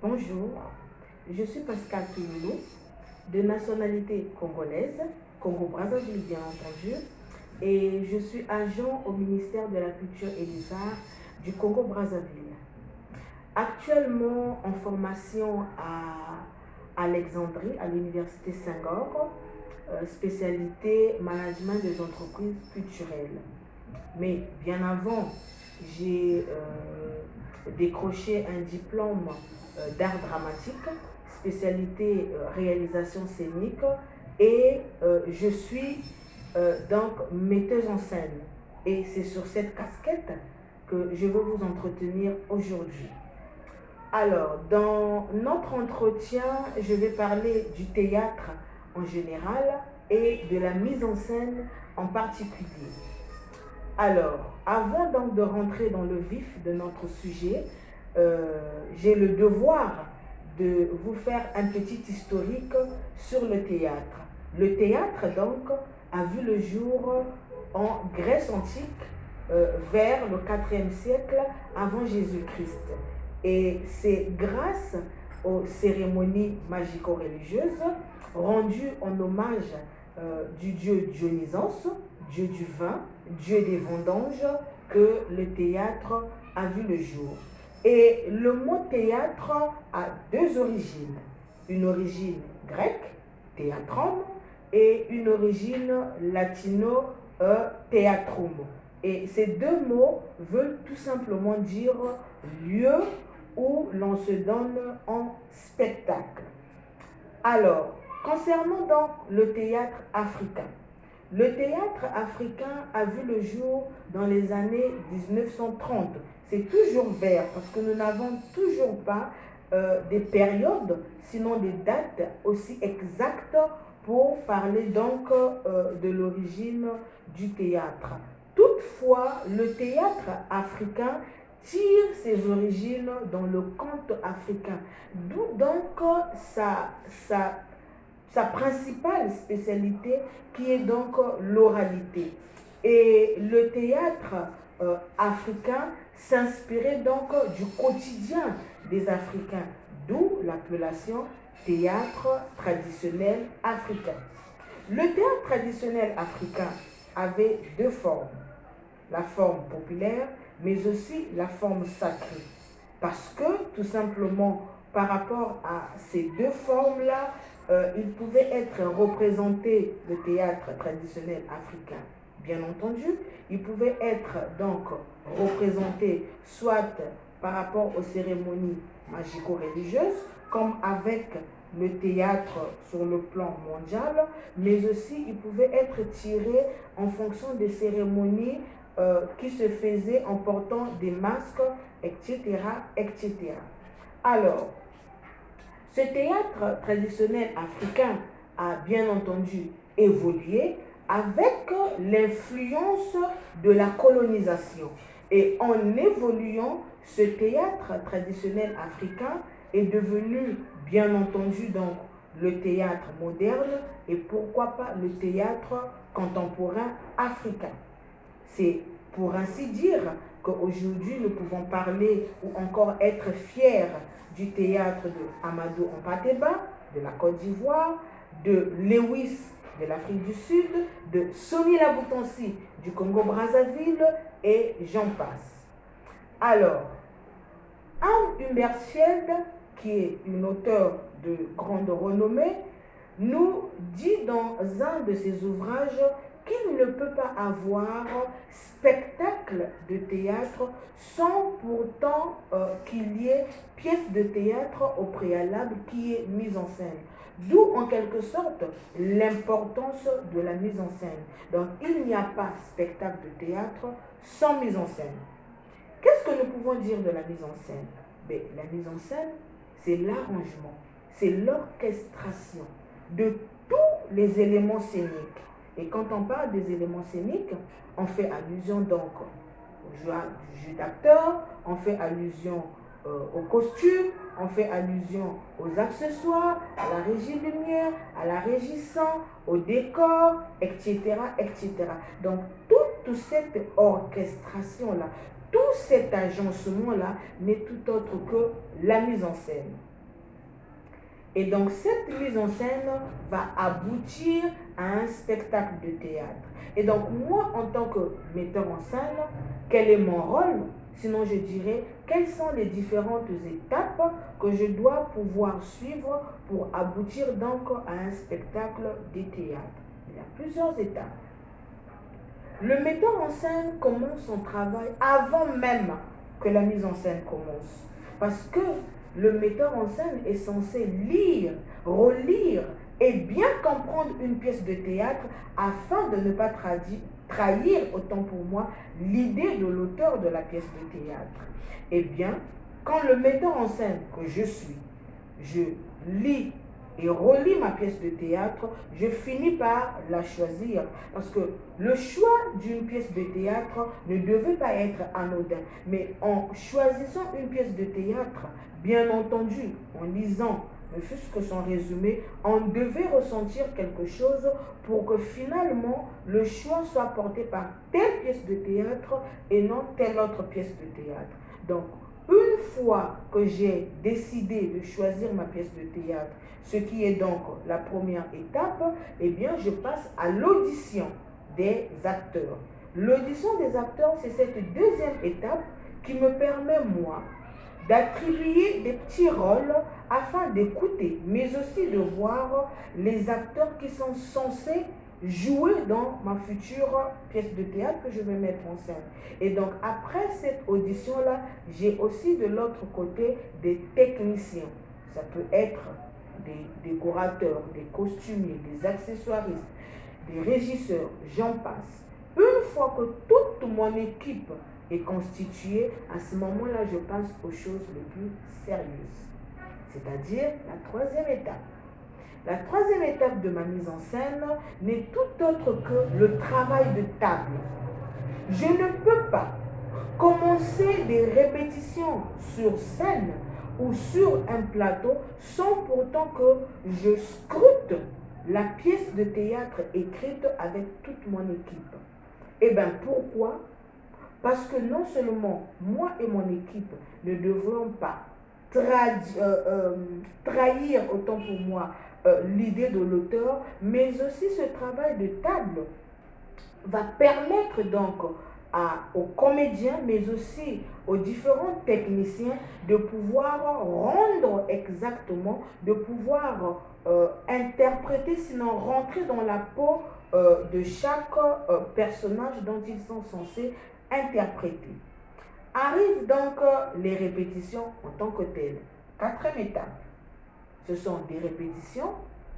Bonjour, je suis Pascal Touloulou, de nationalité congolaise, Congo-Brazzaville bien entendu, et je suis agent au ministère de la Culture et des Arts du Congo-Brazzaville. Actuellement en formation à Alexandrie, à l'Université Senghor, spécialité management des entreprises culturelles. Mais bien avant, j'ai décroché un diplôme d'art dramatique, spécialité réalisation scénique, et je suis donc metteuse en scène. Et c'est sur cette casquette que je veux vous entretenir aujourd'hui. Alors, dans notre entretien, je vais parler du théâtre en général et de la mise en scène en particulier. Alors, avant donc de rentrer dans le vif de notre sujet, j'ai le devoir de vous faire un petit historique sur le théâtre. Le théâtre, donc, a vu le jour en Grèce antique, vers le 4e siècle avant Jésus-Christ. Et c'est grâce aux cérémonies magico-religieuses rendues en hommage du dieu Dionysos, dieu du vin, dieu des vendanges, que le théâtre a vu le jour. Et le mot théâtre a deux origines. Une origine grecque, théatrum, et une origine latino-théatrum. Et ces deux mots veulent tout simplement dire lieu où l'on se donne en spectacle. Alors, concernant donc le théâtre africain, le théâtre africain a vu le jour dans les années 1930. C'est toujours vers, parce que nous n'avons toujours pas des périodes, sinon des dates aussi exactes pour parler donc de l'origine du théâtre. Toutefois, le théâtre africain tire ses origines dans le conte africain, d'où donc sa principale spécialité qui est donc l'oralité. Et le théâtre africain s'inspirait donc du quotidien des Africains, d'où l'appellation théâtre traditionnel africain. Le théâtre traditionnel africain avait deux formes, la forme populaire, mais aussi la forme sacrée. Parce que, tout simplement, par rapport à ces deux formes-là, il pouvait être représenté, le théâtre traditionnel africain, bien entendu. Il pouvait être donc représenté soit par rapport aux cérémonies magico-religieuses, comme avec le théâtre sur le plan mondial, mais aussi il pouvait être tiré en fonction des cérémonies qui se faisaient en portant des masques, etc., etc. Alors, ce théâtre traditionnel africain a bien entendu évolué avec l'influence de la colonisation. Et en évoluant, ce théâtre traditionnel africain est devenu bien entendu donc le théâtre moderne et pourquoi pas le théâtre contemporain africain. C'est pour ainsi dire qu'aujourd'hui nous pouvons parler ou encore être fiers du théâtre de Amadou Hampâté-Bâ de la Côte d'Ivoire, de Lewis de l'Afrique du Sud, de Soni Laboutansi du Congo-Brazzaville et j'en passe. Alors, Anne Humbertschild, qui est une auteure de grande renommée, nous dit dans un de ses ouvrages qu'il ne peut pas avoir spectacle de théâtre sans pourtant qu'il y ait pièce de théâtre au préalable qui est mise en scène. D'où en quelque sorte l'importance de la mise en scène. Donc il n'y a pas spectacle de théâtre sans mise en scène. Qu'est-ce que nous pouvons dire de la mise en scène? Mais la mise en scène, c'est l'arrangement, c'est l'orchestration de tous les éléments scéniques. Et quand on parle des éléments scéniques, on fait allusion donc au jeu d'acteur, on fait allusion aux costumes, on fait allusion aux accessoires, à la régie lumière, à la régie son, au décor, etc., etc. Donc toute cette orchestration-là, tout cet agencement-là n'est tout autre que la mise en scène. Et donc cette mise en scène va aboutir à un spectacle de théâtre. Et donc moi, en tant que metteur en scène, quel est mon rôle? Sinon, je dirais, quelles sont les différentes étapes que je dois pouvoir suivre pour aboutir donc à un spectacle de théâtre? Il y a plusieurs étapes. Le metteur en scène commence son travail avant même que la mise en scène commence. Parce que le metteur en scène est censé lire, relire et bien comprendre une pièce de théâtre afin de ne pas trahir, autant pour moi, l'idée de l'auteur de la pièce de théâtre. Eh bien, quand le metteur en scène que je suis, je lis et relis ma pièce de théâtre, je finis par la choisir. Parce que le choix d'une pièce de théâtre ne devait pas être anodin. Mais en choisissant une pièce de théâtre, bien entendu, en lisant ne fût-ce que son résumé, on devait ressentir quelque chose pour que finalement le choix soit porté par telle pièce de théâtre et non telle autre pièce de théâtre. Donc, une fois que j'ai décidé de choisir ma pièce de théâtre, ce qui est donc la première étape, eh bien, je passe à l'audition des acteurs. L'audition des acteurs, c'est cette deuxième étape qui me permet, moi, d'attribuer des petits rôles afin d'écouter, mais aussi de voir les acteurs qui sont censés jouer dans ma future pièce de théâtre que je vais mettre en scène. Et donc, après cette audition-là, j'ai aussi de l'autre côté des techniciens. Ça peut être des décorateurs, des costumiers, des accessoiristes, des régisseurs, j'en passe. Une fois que toute mon équipe est constituée, à ce moment-là, je passe aux choses les plus sérieuses, c'est-à-dire la troisième étape. La troisième étape de ma mise en scène n'est tout autre que le travail de table. Je ne peux pas commencer des répétitions sur scène ou sur un plateau sans pourtant que je scrute la pièce de théâtre écrite avec toute mon équipe. Eh bien, pourquoi? Parce que non seulement moi et mon équipe ne devrons pas trahir autant pour moi l'idée de l'auteur, mais aussi ce travail de table va permettre donc aux comédiens, mais aussi aux différents techniciens de pouvoir rendre exactement, de pouvoir interpréter, sinon rentrer dans la peau de chaque personnage dont ils sont censés interpréter. Arrivent donc les répétitions en tant que telles. Quatrième étape, ce sont des répétitions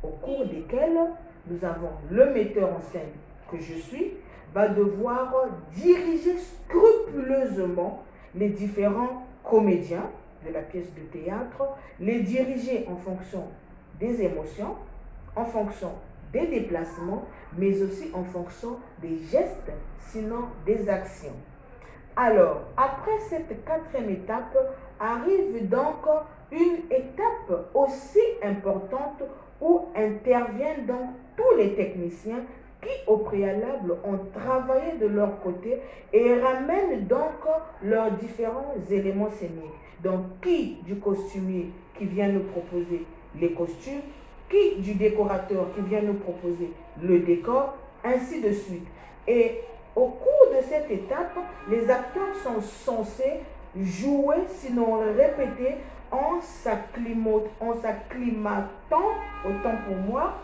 au cours desquelles nous avons le metteur en scène que je suis, va devoir diriger scrupuleusement les différents comédiens de la pièce de théâtre, les diriger en fonction des émotions, en fonction des déplacements, mais aussi en fonction des gestes, sinon des actions. Alors, après cette quatrième étape, arrive donc une étape aussi importante où interviennent donc tous les techniciens qui au préalable ont travaillé de leur côté et ramènent donc leurs différents éléments scéniques. Donc, qui du costumier qui vient nous proposer les costumes, qui du décorateur qui vient nous proposer le décor, ainsi de suite. Et au cours de cette étape, les acteurs sont censés jouer, sinon répéter, en s'acclimatant, autant pour moi,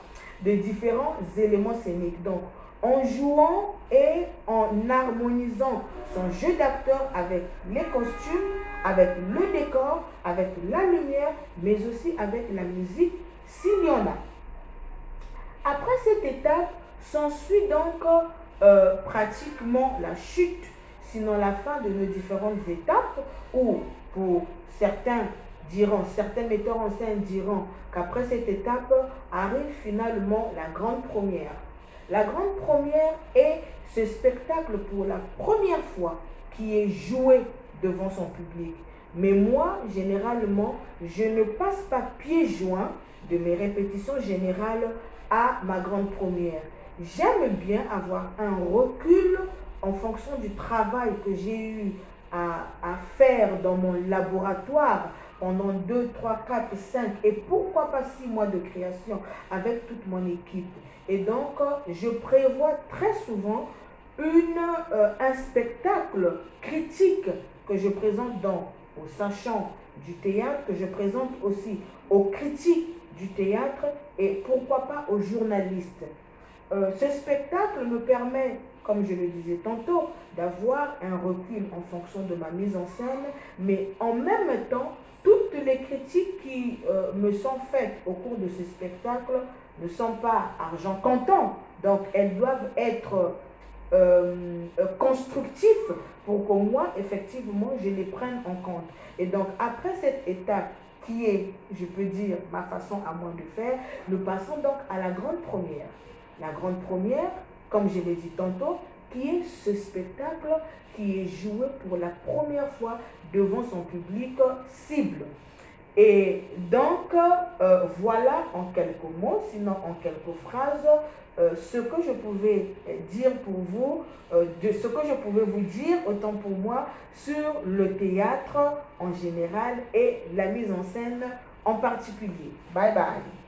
de différents éléments scéniques. Donc, en jouant et en harmonisant son jeu d'acteur avec les costumes, avec le décor, avec la lumière, mais aussi avec la musique, s'il y en a. Après cette étape, s'ensuit donc pratiquement la chute, sinon la fin de nos différentes étapes, où pour certains metteurs en scène diront qu'après cette étape arrive finalement la grande première. La grande première est ce spectacle pour la première fois qui est joué devant son public. Mais moi, généralement, je ne passe pas pieds joints de mes répétitions générales à ma grande première. J'aime bien avoir un recul en fonction du travail que j'ai eu à faire dans mon laboratoire pendant 2, 3, 4, 5 et pourquoi pas 6 mois de création avec toute mon équipe. Et donc, je prévois très souvent un spectacle critique que je présente aux sachants du théâtre, que je présente aussi aux critiques du théâtre et pourquoi pas aux journalistes. Ce spectacle me permet, comme je le disais tantôt, d'avoir un recul en fonction de ma mise en scène, mais en même temps, toutes les critiques qui me sont faites au cours de ce spectacle ne sont pas argent comptant, donc elles doivent être constructifs pour que moi, effectivement, je les prenne en compte. Et donc, après cette étape qui est, je peux dire, ma façon à moi de faire, nous passons donc à la grande première. La grande première, comme je l'ai dit tantôt, qui est ce spectacle qui est joué pour la première fois devant son public cible. Et donc, voilà en quelques mots, sinon en quelques phrases, ce que je pouvais dire pour vous, de ce que je pouvais vous dire, autant pour moi, sur le théâtre en général et la mise en scène en particulier. Bye bye.